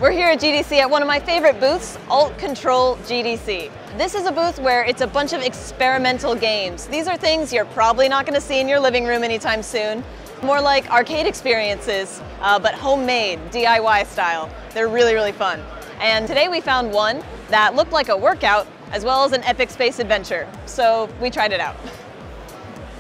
We're here at GDC at one of my favorite booths, Alt Control GDC. This is a booth where it's a bunch of experimental games. These are things you're probably not going to see in your living room anytime soon. More like arcade experiences, but homemade, DIY style. They're really, really fun. And today we found one that looked like a workout as well as an epic space adventure. So we tried it out.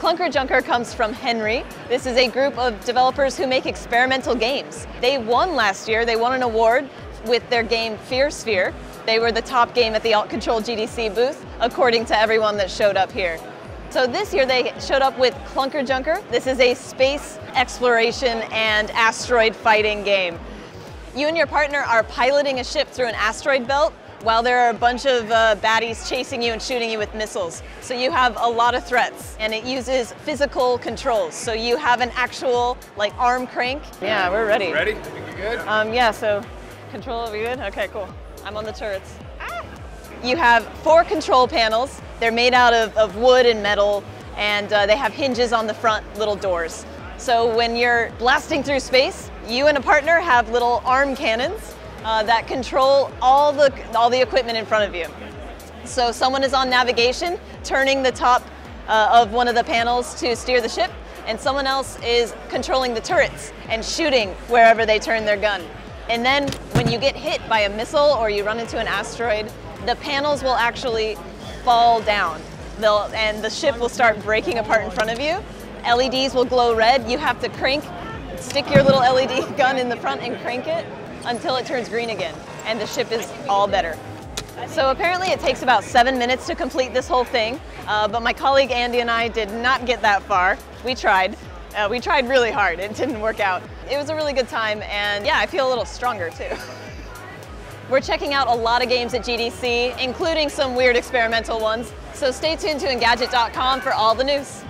Clunker Junker comes from Henry. This is a group of developers who make experimental games. They won last year. They won an award with their game Fear Sphere. They were the top game at the Alt Control GDC booth, according to everyone that showed up here. So this year they showed up with Clunker Junker. This is a space exploration and asteroid fighting game. You and your partner are piloting a ship through an asteroid belt while there are a bunch of baddies chasing you and shooting you with missiles. So you have a lot of threats, and it uses physical controls. So you have an actual like arm crank. Yeah, we're ready. Ready? I think you're good? Yeah, so control, are we good? Okay, cool. I'm on the turrets. Ah! You have 4 control panels. They're made out of wood and metal, and they have hinges on the front, little doors. So when you're blasting through space, you and a partner have little arm cannons that control all the equipment in front of you. So someone is on navigation, turning the top of one of the panels to steer the ship, and someone else is controlling the turrets and shooting wherever they turn their gun. And then when you get hit by a missile or you run into an asteroid, the panels will actually fall down. And the ship will start breaking apart in front of you. LEDs will glow red. You have to stick your little LED gun in the front and crank it until it turns green again, and the ship is all better. So apparently it takes about 7 minutes to complete this whole thing, but my colleague Andy and I did not get that far. We tried really hard. It didn't work out. It was a really good time, and yeah, I feel a little stronger too. We're checking out a lot of games at GDC, including some weird experimental ones, so stay tuned to Engadget.com for all the news.